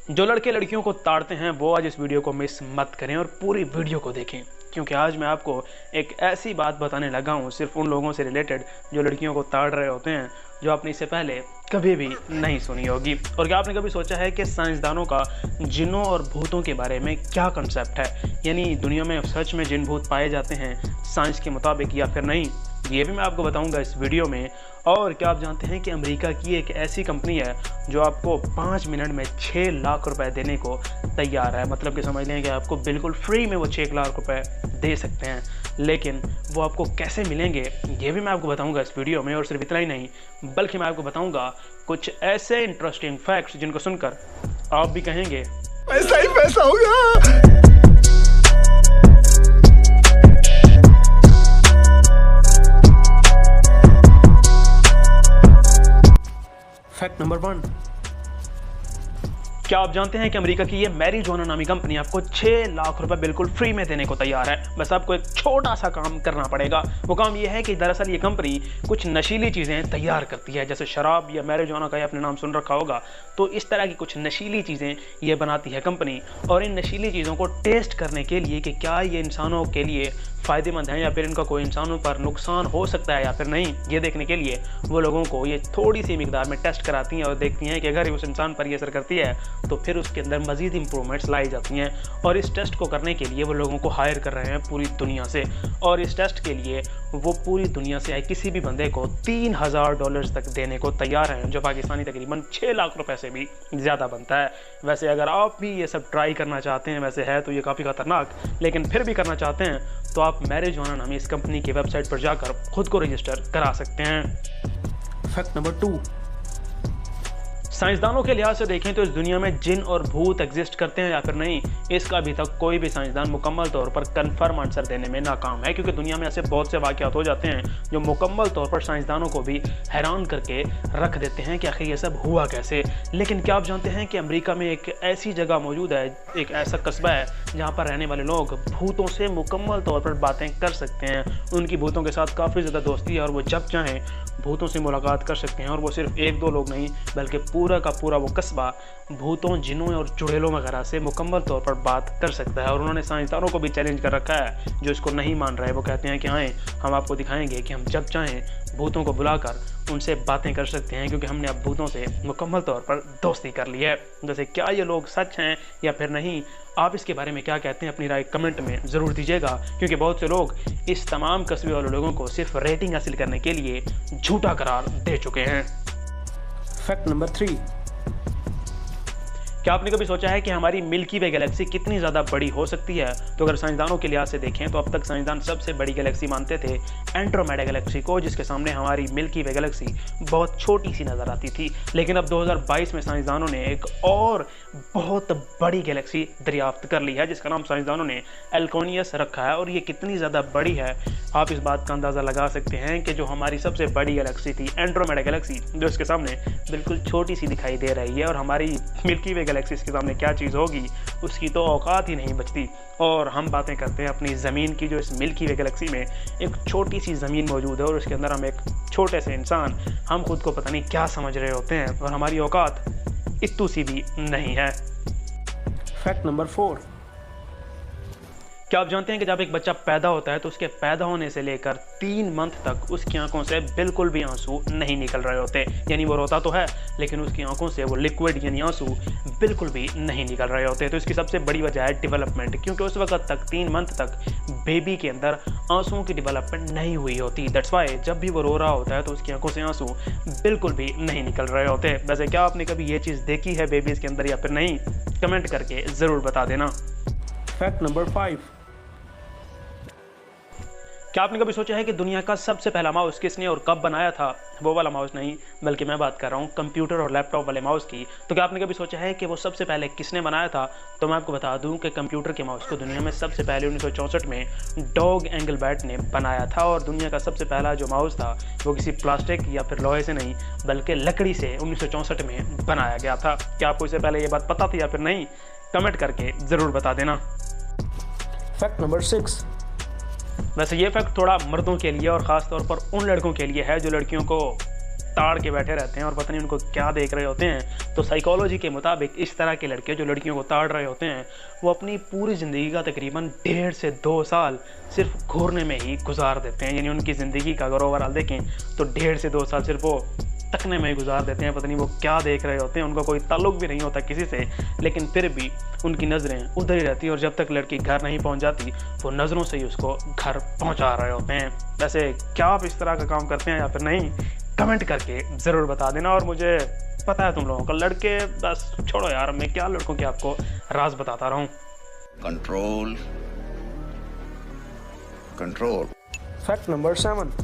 जो लड़के लड़कियों को ताड़ते हैं वो आज इस वीडियो को मिस मत करें और पूरी वीडियो को देखें, क्योंकि आज मैं आपको एक ऐसी बात बताने लगा हूँ सिर्फ उन लोगों से रिलेटेड जो लड़कियों को ताड़ रहे होते हैं, जो आपने इससे पहले कभी भी नहीं सुनी होगी। और क्या आपने कभी सोचा है कि साइंसदानों का जिन्नों और भूतों के बारे में क्या कंसेप्ट है, यानी दुनिया में सच में जिन भूत पाए जाते हैं साइंस के मुताबिक या फिर नहीं, ये भी मैं आपको बताऊंगा इस वीडियो में। और क्या आप जानते हैं कि अमेरिका की एक ऐसी कंपनी है जो आपको 5 मिनट में 6 लाख रुपए देने को तैयार है। मतलब कि समझ लें कि आपको बिल्कुल फ्री में वो 6 लाख रुपए दे सकते हैं, लेकिन वो आपको कैसे मिलेंगे ये भी मैं आपको बताऊंगा इस वीडियो में। और सिर्फ इतना ही नहीं, बल्कि मैं आपको बताऊंगा कुछ ऐसे इंटरेस्टिंग फैक्ट्स जिनको सुनकर आप भी कहेंगे पैसा ही पैसा होगा। फैक्ट नंबर 1, क्या आप जानते हैं कि अमेरिका की ये मैरिजुआना नामी कंपनी आपको 6 लाख रुपए बिल्कुल फ्री में देने को तैयार है। बस आपको एक छोटा सा काम करना पड़ेगा। वो काम ये है कि दरअसल ये कंपनी कुछ नशीली चीज़ें तैयार करती है, जैसे शराब या मैरिजुआना का आपने नाम सुन रखा होगा। तो इस तरह की कुछ नशीली चीज़ें ये बनाती है कंपनी, और इन नशीली चीज़ों को टेस्ट करने के लिए कि क्या ये इंसानों के लिए फ़ायदेमंद है या फिर इनका कोई इंसानों पर नुकसान हो सकता है या फिर नहीं, ये देखने के लिए वो लोगों को ये थोड़ी सी मिकदार में टेस्ट कराती हैं और देखती हैं कि अगर उस इंसान पर ये असर करती है तो फिर उसके अंदर मज़ीद इंप्रूवमेंट्स लाई जाती हैं। और इस टेस्ट को करने के लिए वो लोगों को हायर कर रहे हैं पूरी दुनिया से, और इस टेस्ट के लिए वो पूरी दुनिया से आए किसी भी बंदे को $3000 तक देने को तैयार हैं, जो पाकिस्तानी तकरीबन 6 लाख रुपए से भी ज़्यादा बनता है। वैसे अगर आप भी ये सब ट्राई करना चाहते हैं, वैसे है तो ये काफ़ी खतरनाक, लेकिन फिर भी करना चाहते हैं तो आप मैरिजुआना नामी इस कंपनी की वेबसाइट पर जाकर खुद को रजिस्टर करा सकते हैं। फैक्ट नंबर 2, साइंसदानों के लिहाज से देखें तो इस दुनिया में जिन और भूत एग्जिस्ट करते हैं या फिर नहीं, इसका अभी तक कोई भी साइंसदान मुकम्मल तौर पर कंफर्म आंसर देने में नाकाम है, क्योंकि दुनिया में ऐसे बहुत से वाक़यात हो जाते हैं जो मुकम्मल तौर पर साइंसदानों को भी हैरान करके रख देते हैं कि आखिर ये सब हुआ कैसे। लेकिन क्या आप जानते हैं कि अमेरिका में एक ऐसी जगह मौजूद है, एक ऐसा कस्बा है जहाँ पर रहने वाले लोग भूतों से मुकम्मल तौर पर बातें कर सकते हैं। उनकी भूतों के साथ काफ़ी ज़्यादा दोस्ती है और वो जब चाहें भूतों से मुलाकात कर सकते हैं। और वो सिर्फ 1-2 लोग नहीं, बल्कि पूरा का पूरा वो कस्बा भूतों, जिन्नों और चुड़ैलों वगैरह से मुकम्मल तौर पर बात कर सकता है। और उन्होंने साइंसदानों को भी चैलेंज कर रखा है जो इसको नहीं मान रहे। वो कहते हैं कि आए, हम आपको दिखाएंगे कि हम जब चाहें भूतों को बुलाकर उनसे बातें कर सकते हैं, क्योंकि हमने अब भूतों से मुकम्मल तौर पर दोस्ती कर ली है। जैसे क्या ये लोग सच हैं या फिर नहीं, आप इसके बारे में क्या कहते हैं अपनी राय कमेंट में ज़रूर दीजिएगा, क्योंकि बहुत से लोग इस तमाम कस्बे वाले लोगों को सिर्फ रेटिंग हासिल करने के लिए झूठा करार दे चुके हैं। फैक्ट नंबर 3, क्या आपने कभी सोचा है कि हमारी मिल्की वे गैलेक्सी कितनी ज़्यादा बड़ी हो सकती है? तो अगर साइंसदानों के लिहाज से देखें तो अब तक साइंसदान सबसे बड़ी गैलेक्सी मानते थे एंड्रोमेडा गैलेक्सी को, जिसके सामने हमारी मिल्की वे गैलेक्सी बहुत छोटी सी नज़र आती थी। लेकिन अब 2022 में साइंसदानों ने एक और बहुत बड़ी गैलेक्सी दरियाफ्त कर ली है, जिसका नाम साइंसदानों ने एल्कोनियस रखा है। और ये कितनी ज़्यादा बड़ी है आप इस बात का अंदाज़ा लगा सकते हैं कि जो हमारी सबसे बड़ी गैलेक्सी थी एंड्रोमेडा गैलेक्सी, जो इसके सामने बिल्कुल छोटी सी दिखाई दे रही है, और हमारी मिल्की वे गैलेक्सी के सामने क्या चीज़ होगी उसकी तो औकात ही नहीं बचती। और हम बातें करते हैं अपनी ज़मीन की, जो इस मिल्की वे गैलेक्सी में एक छोटी सी ज़मीन मौजूद है और उसके अंदर हम एक छोटे से इंसान, हम खुद को पता नहीं क्या समझ रहे होते हैं, और हमारी औकात इतनी सी भी नहीं है। फैक्ट नंबर 4, क्या आप जानते हैं कि जब एक बच्चा पैदा होता है तो उसके पैदा होने से लेकर 3 मंथ तक उसकी आंखों से बिल्कुल भी आंसू नहीं निकल रहे होते। यानी वो रोता तो है, लेकिन उसकी आंखों से वो लिक्विड यानी आंसू बिल्कुल भी नहीं निकल रहे होते। तो इसकी सबसे बड़ी वजह है डेवलपमेंट, क्योंकि उस वक्त तक 3 मंथ तक बेबी के अंदर आंसुओं की डेवलपमेंट नहीं हुई होती। दैट्स वाई जब भी वो रो रहा होता है तो उसकी आंखों से आंसू बिल्कुल भी नहीं निकल रहे होते। वैसे क्या आपने कभी ये चीज़ देखी है बेबीज़ के अंदर या फिर नहीं? कमेंट करके ज़रूर बता देना। फैक्ट नंबर 5, क्या आपने कभी सोचा है कि दुनिया का सबसे पहला माउस किसने और कब बनाया था? वो वाला माउस नहीं, बल्कि मैं बात कर रहा हूँ कंप्यूटर और लैपटॉप वाले माउस की। तो क्या आपने कभी सोचा है कि वो सबसे पहले किसने बनाया था? तो मैं आपको बता दूं कि कंप्यूटर के माउस को दुनिया में सबसे पहले 1964 में डॉग एंगलबर्ट ने बनाया था। और दुनिया का सबसे पहला जो माउस था वो किसी प्लास्टिक या फिर लोहे से नहीं, बल्कि लकड़ी से 1964 में बनाया गया था। क्या आपको इससे पहले ये बात पता थी या फिर नहीं? कमेंट करके ज़रूर बता देना। फैक्ट नंबर 6, वैसे ये फैक्ट थोड़ा मर्दों के लिए और ख़ास तौर पर उन लड़कों के लिए है जो लड़कियों को ताड़ के बैठे रहते हैं और पता नहीं उनको क्या देख रहे होते हैं। तो साइकोलॉजी के मुताबिक इस तरह के लड़के जो लड़कियों को ताड़ रहे होते हैं वो अपनी पूरी ज़िंदगी का तकरीबन 1.5 से 2 साल सिर्फ घूरने में ही गुजार देते हैं। यानी उनकी ज़िंदगी का अगर ओवरऑल देखें तो 1.5 से 2 साल सिर्फ वो तकने में ही गुजार देते हैं। पता नहीं वो क्या देख रहे होते हैं, उनका कोई ताल्लुक भी नहीं होता किसी से, लेकिन फिर भी उनकी नज़रें उधर ही रहती हैं और जब तक लड़की घर नहीं पहुंच जाती वो नज़रों से ही उसको घर पहुंचा रहे होते हैं। वैसे क्या आप इस तरह का काम करते हैं या फिर नहीं, कमेंट करके ज़रूर बता देना। और मुझे पता है तुम लोगों का, लड़के बस छोड़ो यार, मैं क्या लड़कों के आपको राज बताता रहा हूँ। Control control. Fact number 7।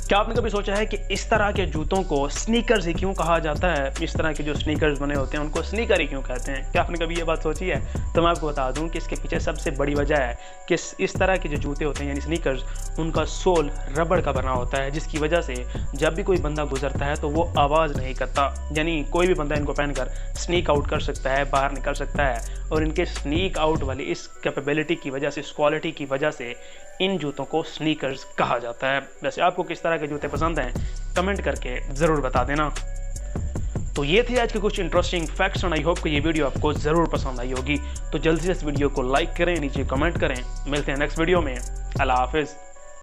क्या आपने कभी सोचा है कि इस तरह के जूतों को स्नीकर्स ही क्यों कहा जाता है? इस तरह के जो स्नीकर्स बने होते हैं उनको स्नीकर ही क्यों कहते हैं? क्या आपने कभी ये बात सोची है? तो मैं आपको बता दूं कि इसके पीछे सबसे बड़ी वजह है कि इस तरह के जो जूते होते हैं यानी स्नीकर्स, उनका सोल रबड़ का बना होता है, जिसकी वजह से जब भी कोई बंदा गुजरता है तो वो आवाज़ नहीं करता। यानी कोई भी बंदा इनको पहनकर स्नीक आउट कर सकता है, बाहर निकल सकता है। और इनके स्नीक आउट वाली इस कैपेबिलिटी की वजह से, इस क्वालिटी की वजह से इन जूतों को स्नीकर्स कहा जाता है। वैसे आपको किस तरह के जूते पसंद हैं, कमेंट करके ज़रूर बता देना। तो ये थे आज के कुछ इंटरेस्टिंग फैक्ट्स और आई होप कि ये वीडियो आपको ज़रूर पसंद आई होगी। तो जल्दी से इस वीडियो को लाइक करें, नीचे कमेंट करें। मिलते हैं नेक्स्ट वीडियो में। अल्लाह हाफिज़।